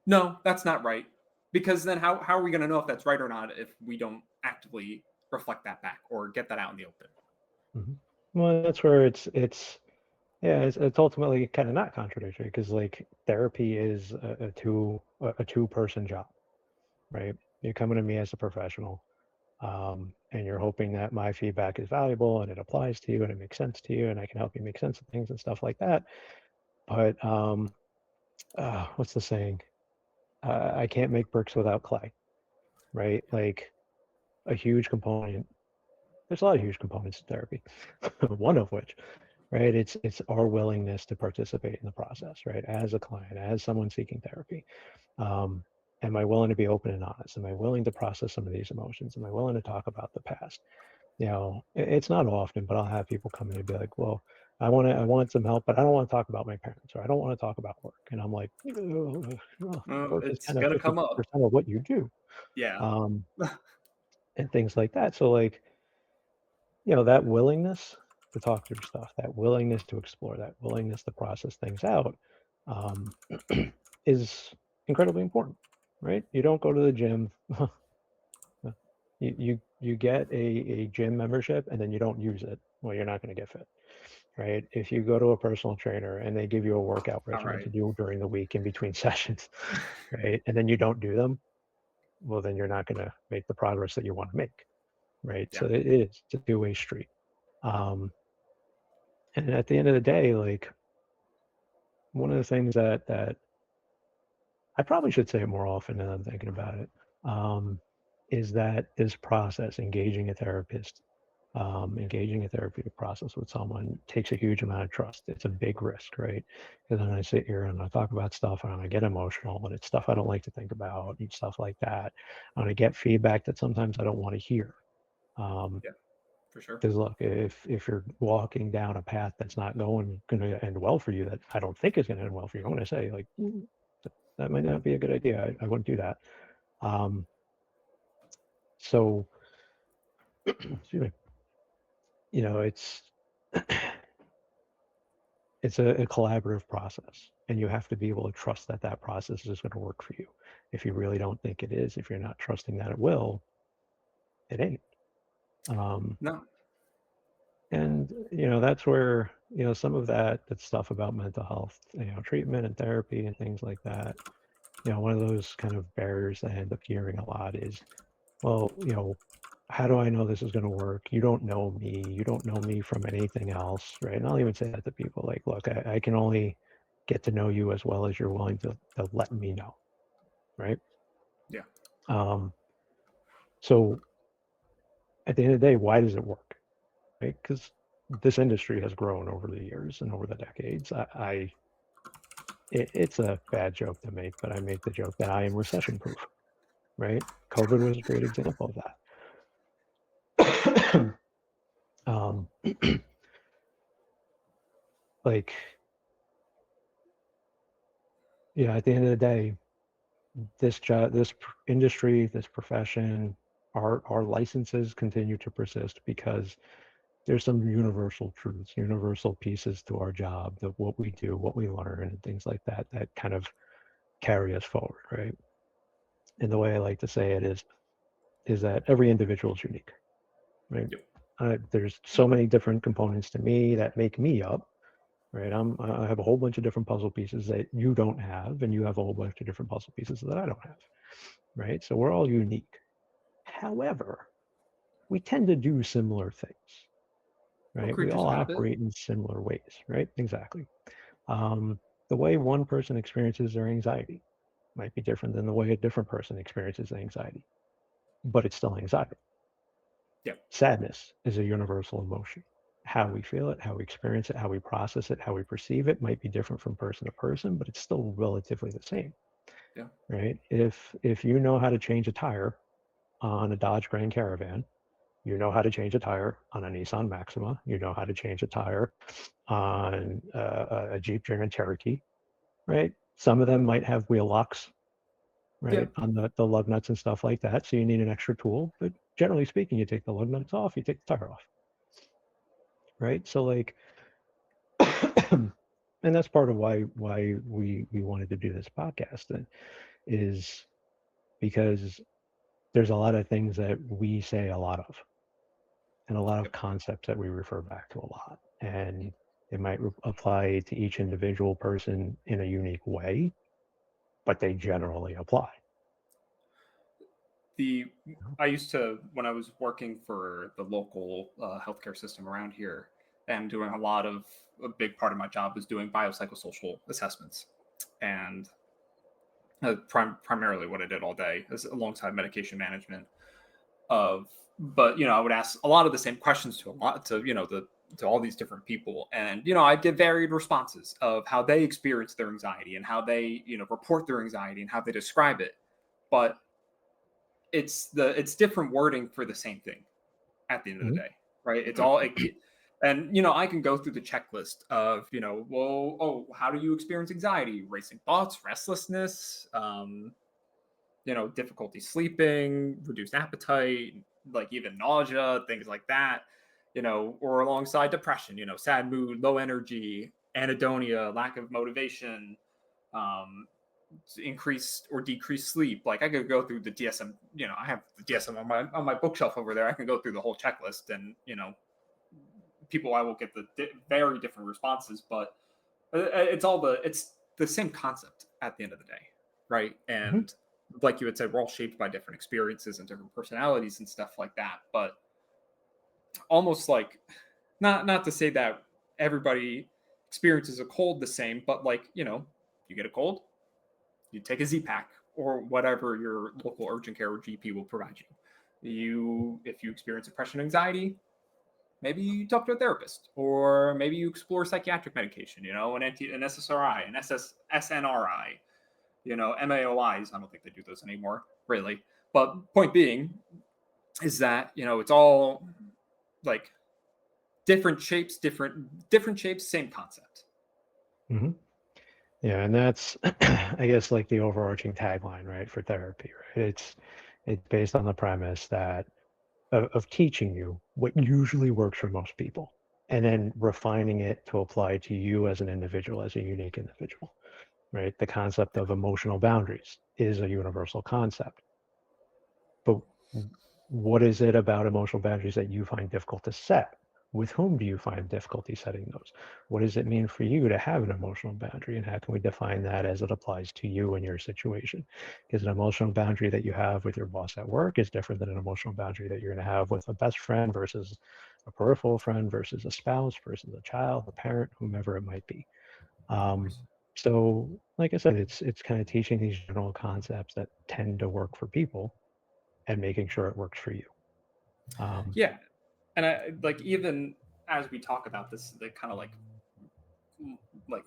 no, that's not right. Because then how are we going to know if that's right or not if we don't actively reflect that back or get that out in the open? Well, that's where it's ultimately kind of not contradictory, because like therapy is a two-person job, right? You're coming to me as a professional, and you're hoping that my feedback is valuable and it applies to you and it makes sense to you and I can help you make sense of things and stuff like that. But what's the saying? I can't make bricks without clay, right? Like, a huge component. There's a lot of huge components to therapy. One of which, right? It's our willingness to participate in the process, right? As a client, as someone seeking therapy. Am I willing to be open and honest? Am I willing to process some of these emotions? Am I willing to talk about the past? It's not often, but I'll have people come in and be like, well, I want some help, but I don't want to talk about my parents, or I don't want to talk about work. And I'm like, work is It's kind of gonna 50% come up. of what you do. Yeah. And things like that. So like, that willingness to talk through stuff, that willingness to explore, that willingness to process things out, is incredibly important, right? You don't go to the gym. You get a gym membership and then you don't use it. Well, you're not going to get fit, right? If you go to a personal trainer and they give you a workout regimen to do during the week in between sessions, right, and then you don't do them, well, then you're not going to make the progress that you want to make, right? Yeah. So it is a two-way street. And at the end of the day, like, one of the things that I probably should say it more often than I'm thinking about it, is that this process, engaging a therapist, engaging a therapeutic process with someone takes a huge amount of trust. It's a big risk, right? Because then I sit here and I talk about stuff and I get emotional, and it's stuff I don't like to think about and stuff like that. And I get feedback that sometimes I don't want to hear. Um, Yeah, for sure. because look, if you're walking down a path that's not going to end well for you, that I don't think is going to end well for you, I'm going to say like, that might not be a good idea. I wouldn't do that. Um, so, excuse me. It's it's a collaborative process, and you have to be able to trust that that process is going to work for you. If you really don't think it is, if you're not trusting that it will, it ain't. Um, No. and that's where some of that stuff about mental health, treatment and therapy and things like that. One of those kind of barriers that I end up hearing a lot is, well, how do I know this is going to work? You don't know me. You don't know me from anything else, right? And I'll even say that to people, like, look, I can only get to know you as well as you're willing to let me know, right? Yeah. Um, so at the end of the day, why does it work, right? Because this industry has grown over the years and over the decades. It's a bad joke to make, but I make the joke that I am recession proof, right? COVID was a great example of that. um, like, at the end of the day, this job, this industry, this profession, our licenses continue to persist because there's some universal truths, universal pieces to our job, that what we do, what we learn, and things like that, that kind of carry us forward, right? And the way I like to say it is that every individual is unique, right? Yep. There's so many different components to me that make me up, right? I have a whole bunch of different puzzle pieces that you don't have, and you have a whole bunch of different puzzle pieces that I don't have, right? So we're all unique. However, we tend to do similar things, Well, right? We creatures all of habit. operate in similar ways, right? Exactly. The way one person experiences their anxiety might be different than the way a different person experiences anxiety, but it's still anxiety. Yeah. Sadness is a universal emotion. How we feel it, how we experience it, how we process it, how we perceive it might be different from person to person, but it's still relatively the same, Yeah. right? If you know how to change a tire on a Dodge Grand Caravan, you know how to change a tire on a Nissan Maxima, you know how to change a tire on a Jeep Grand Cherokee, right? Some of them might have wheel locks, Yeah. right, on the lug nuts and stuff like that, so you need an extra tool. But generally speaking, you take the lug nuts off, you take the tire off, right? So like, and that's part of why we wanted to do this podcast, and is because there's a lot of things that we say a lot of, and a lot of Yep. concepts that we refer back to a lot, and it might apply to each individual person in a unique way, but they generally apply. The I used to, when I was working for the local healthcare system around here, and doing a big part of my job was doing biopsychosocial assessments, and primarily what I did all day is alongside medication management of. But I would ask a lot of the same questions to a lot to the to all these different people, and I'd get varied responses of how they experience their anxiety and how they report their anxiety and how they describe it. But it's different wording for the same thing at the end of the Mhm. day, right? It's all and I can go through the checklist of well, oh, how do you experience anxiety? Racing thoughts, restlessness, difficulty sleeping, reduced appetite, like even nausea, things like that, or alongside depression, sad mood, low energy, anhedonia, lack of motivation, um, increased or decreased sleep. Like I could go through the DSM. I have the DSM on my bookshelf over there. I can go through the whole checklist, and people I will get the very different responses, but it's the same concept at the end of the day, right? Mhm. And like you had said, we're all shaped by different experiences and different personalities and stuff like that. But almost like not to say that everybody experiences a cold the same, but like, you get a cold, you take a Z-Pack or whatever your local urgent care or GP will provide you. If you experience depression, anxiety, maybe you talk to a therapist, or maybe you explore psychiatric medication, an SSRI, an SNRI, MAOIs. I don't think they do those anymore, really. But point being is that, it's all like different shapes, same concept. Hmm. Yeah, and that's, I guess, like the overarching tagline, right, for therapy, right? It's based on the premise that of teaching you what usually works for most people, and then refining it to apply to you as an individual, as a unique individual, right? The concept of emotional boundaries is a universal concept, but what is it about emotional boundaries that you find difficult to set? With whom do you find difficulty setting those? What does it mean for you to have an emotional boundary, and how can we define that as it applies to you and your situation? Because an emotional boundary that you have with your boss at work is different than an emotional boundary that you're going to have with a best friend versus a peripheral friend versus a spouse versus a child, a parent, whomever it might be. Um, so, like I said, it's kind of teaching these general concepts that tend to work for people and making sure it works for you. Um, Yeah. And I like, even as we talk about this, they kind of like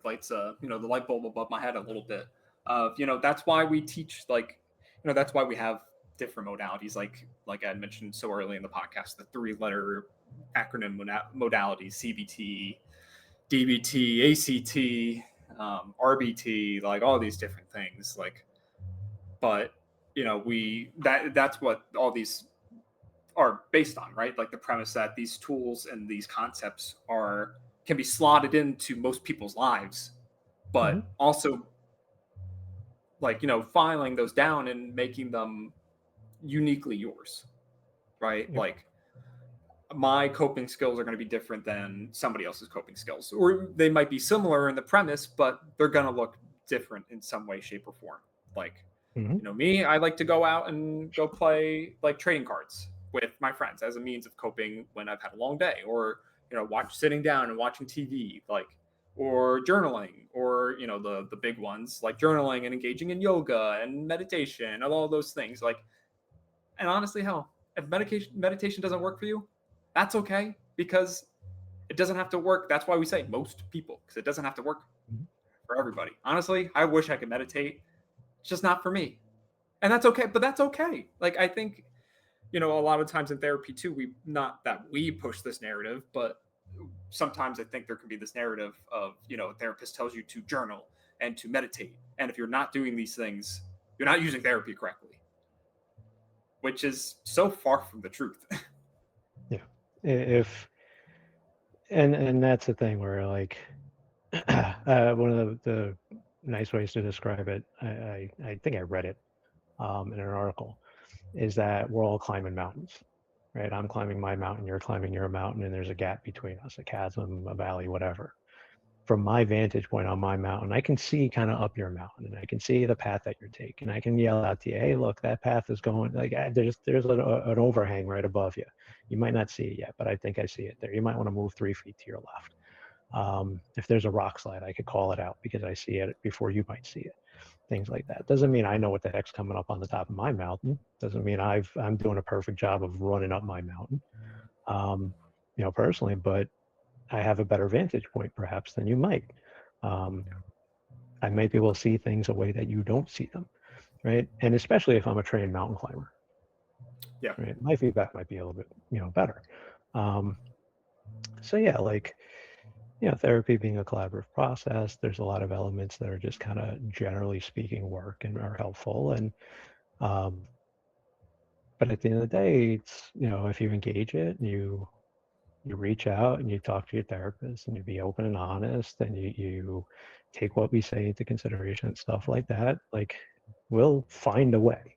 lights the light bulb above my head a little bit. That's why we teach, like, that's why we have different modalities, like I mentioned so early in the podcast, the 3-letter acronym modalities: CBT, DBT, ACT, RBT, like all these different things. Like, but that's what all these are based on, right? Like the premise that these tools and these concepts can be slotted into most people's lives, mhm. but also, like, filing those down and making them uniquely yours, right? Yep. Like, my coping skills are going to be different than somebody else's coping skills, or they might be similar in the premise, but they're going to look different in some way, shape, or form. Like, Mhm. me, I like to go out and go play like trading cards with my friends as a means of coping when I've had a long day, or sitting down and watching TV, like, or journaling, or the big ones like journaling and engaging in yoga and meditation and all those things. Like, and honestly, hell, if meditation doesn't work for you, that's okay, because it doesn't have to work. That's why we say most people, because it doesn't have to work Mhm. for everybody. Honestly, I wish I could meditate. It's just not for me. And that's okay, but that's okay. Like, I think, a lot of times in therapy too, not that we push this narrative, but sometimes I think there can be this narrative of, a therapist tells you to journal and to meditate. And if you're not doing these things, you're not using therapy correctly, which is so far from the truth. Yeah. If and that's the thing where, like, one of the nice ways to describe it, I think I read it in an article, is that we're all climbing mountains, right? I'm climbing my mountain, you're climbing your mountain, and there's a gap between us, a chasm, a valley, whatever. From my vantage point on my mountain, I can see kind of up your mountain, and I can see the path that you're taking. I can yell out to you, "Hey, look, that path is going like there's an overhang right above you. You might not see it yet, but I think I see it there. You might want to move 3 feet to your left. If there's a rock slide, I could call it out because I see it before you might see it. Things like that. Doesn't mean I know what the heck's coming up on the top of my mountain. Doesn't mean I'm doing a perfect job of running up my mountain, um, personally, but I have a better vantage point perhaps than you might. Um, I might be able to see things a way that you don't see them, right? And especially if I'm a trained mountain climber, Yeah. right? My feedback might be a little bit, better. Um, so yeah, like, therapy being a collaborative process, there's a lot of elements that are just kind of generally speaking work and are helpful. And um, but at the end of the day, it's, if you engage it and you reach out and you talk to your therapist and you be open and honest and you take what we say into consideration and stuff like that, like, we'll find a way.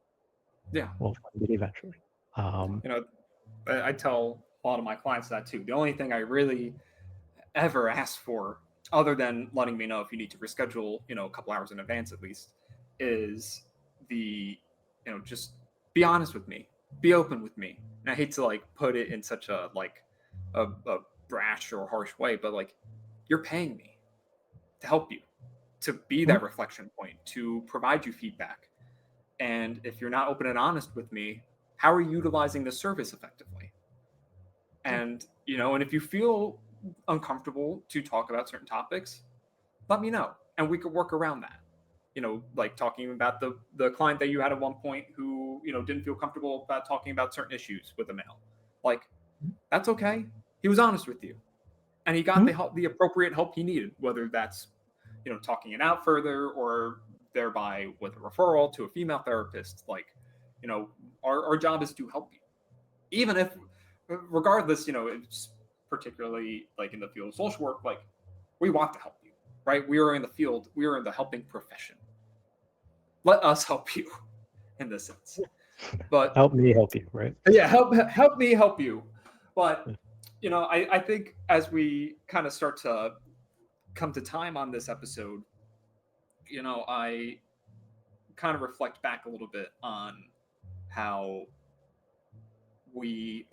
Yeah. We'll find it eventually. Um, You know, I tell a lot of my clients that too. The only thing I really ever ask for, other than letting me know if you need to reschedule, a couple hours in advance at least, is just be honest with me, be open with me. And I hate to like put it in such a brash or harsh way, but like, you're paying me. to help you, to be that reflection point, to provide you feedback. And if you're not open and honest with me, how are you utilizing the service effectively? And, and if you feel uncomfortable to talk about certain topics, let me know. And we could work around that. Like talking about the client that you had at one point who, didn't feel comfortable about talking about certain issues with a male. Like, that's okay. He was honest with you. And he got the appropriate help he needed, whether that's, talking it out further or thereby with a referral to a female therapist. Like, our job is to help you. Even if, regardless, it's particularly like in the field of social work, like we want to help you, right? We are in the field, we are in the helping profession. Let us help you in this sense. But help me help you, right? Yeah, help me help you. But I think as we kind of start to come to time on this episode, I kind of reflect back a little bit on how we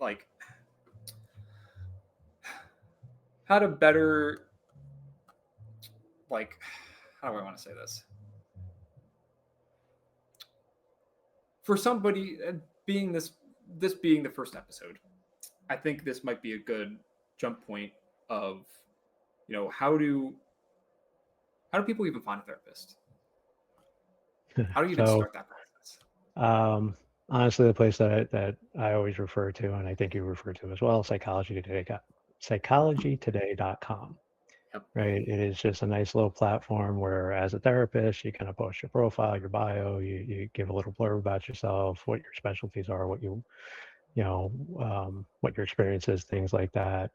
how to better, how do I want to say this? For somebody being this being the first episode, I think this might be a good jump point of, how do people even find a therapist? How do you even start that process? Honestly, the place that I always refer to, and I think you refer to as well, psychologytoday.com. Yep. Right. It is just a nice little platform where, as a therapist, you kind of post your profile, your bio, you give a little blurb about yourself, what your specialties are, what what your experience is, things like that.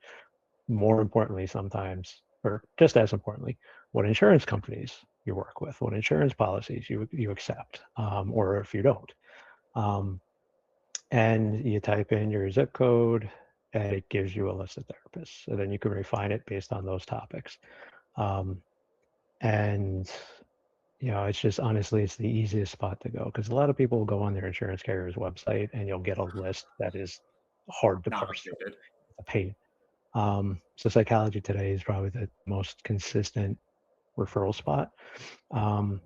More importantly, sometimes, or just as importantly, what insurance companies you work with, what insurance policies you accept, or if you don't. And you type in your zip code, and it gives you a list of therapists. So then you can refine it based on those topics. And it's just, honestly, it's the easiest spot to go, because a lot of people will go on their insurance carrier's website and you'll get a list that is hard to parse through. It's a pain. So Psychology Today is probably the most consistent referral spot. And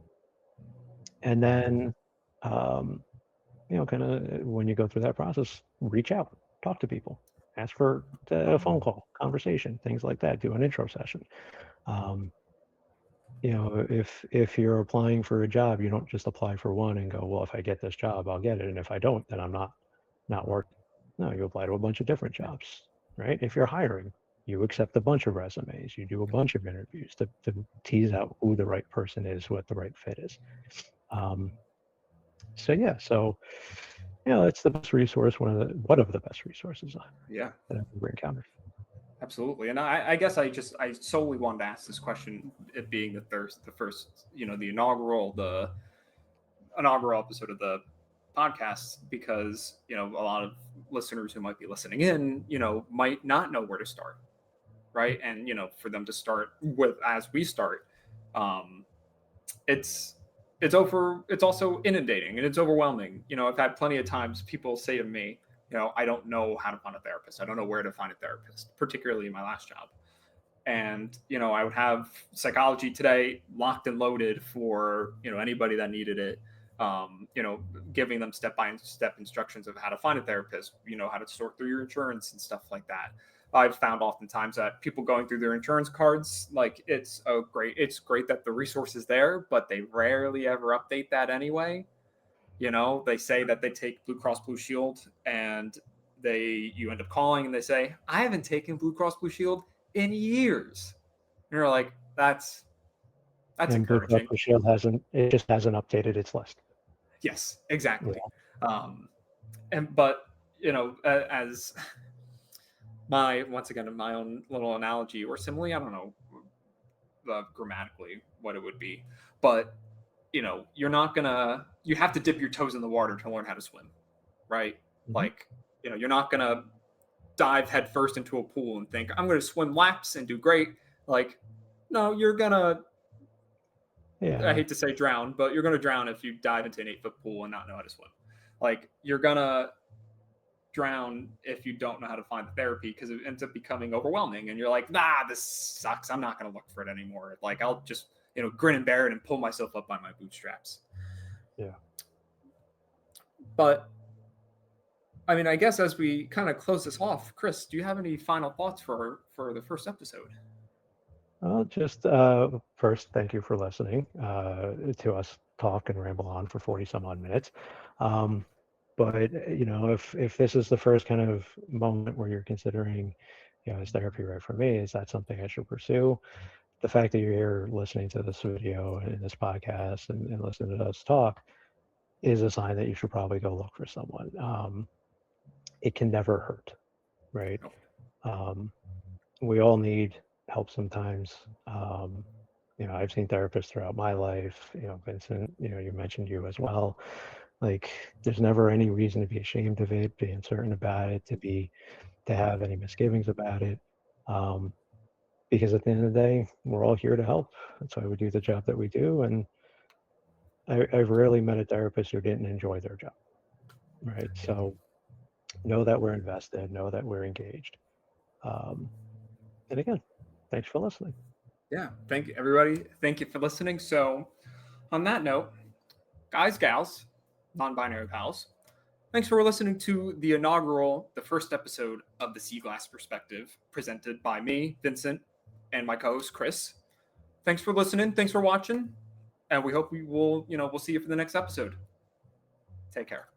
then, kind of when you go through that process, reach out, talk to people, ask for a phone call, conversation, things like that. Do an intro session. If you're applying for a job, you don't just apply for one and go, well, if I get this job, I'll get it. And if I don't, then I'm not working. No, you apply to a bunch of different jobs, right? If you're hiring, you accept a bunch of resumes, you do a bunch of interviews to tease out who the right person is, what the right fit is. It's the best resource, one of the best resources that I've ever encountered. Absolutely. And I guess I solely wanted to ask this question, it being the first, the inaugural episode of the podcast, because, a lot of listeners who might be listening in, might not know where to start. Right. And, for them to start with, as we start, it's also inundating and it's overwhelming. I've had plenty of times people say to me, I don't know how to find a therapist. I don't know where to find a therapist, particularly in my last job. And, I would have Psychology Today locked and loaded for, anybody that needed it. Giving them step-by-step instructions of how to find a therapist, how to sort through your insurance and stuff like that. I've found oftentimes that people going through their insurance cards, like it's great that the resource is there, but they rarely ever update that anyway. They say that they take Blue Cross Blue Shield, and you end up calling and they say, I haven't taken Blue Cross Blue Shield in years. And you're like, that's and Blue Cross Blue Shield just hasn't updated its list. Yes, exactly. Yeah. But as once again, in my own little analogy or simile, I don't know grammatically what it would be, but you have to dip your toes in the water to learn how to swim, right? Mm-hmm. Like, you're not gonna dive headfirst into a pool and think I'm gonna swim laps and do great. Like, no, you're gonna, I hate to say drown, but you're gonna drown if you dive into an 8-foot pool and not know how to swim. Like, you're gonna drown if you don't know how to find the therapy, because it ends up becoming overwhelming and you're like, nah, this sucks, I'm not going to look for it anymore. Like, I'll just, grin and bear it and pull myself up by my bootstraps. Yeah. But I mean, I guess as we kind of close this off, Chris, do you have any final thoughts for the first episode? Well, just first, thank you for listening to us talk and ramble on for 40 some odd minutes. But if this is the first kind of moment where you're considering, is therapy right for me? Is that something I should pursue? The fact that you're here listening to this video and this podcast and listening to us talk is a sign that you should probably go look for someone. It can never hurt, right? We all need help sometimes. I've seen therapists throughout my life, Vincent, you mentioned you as well. Like, there's never any reason to be ashamed of it, be uncertain about it, to have any misgivings about it. Because at the end of the day, we're all here to help. That's why we do the job that we do. And I've rarely met a therapist who didn't enjoy their job, right? So know that we're invested, know that we're engaged. And again, thanks for listening. Yeah, thank you, everybody. Thank you for listening. So on that note, guys, gals, non-binary pals, thanks for listening to the first episode of the Sea Glass Perspective, presented by me, Vincent, and my co-host, Chris. Thanks for listening. Thanks for watching. And we hope we'll see you for the next episode. Take care.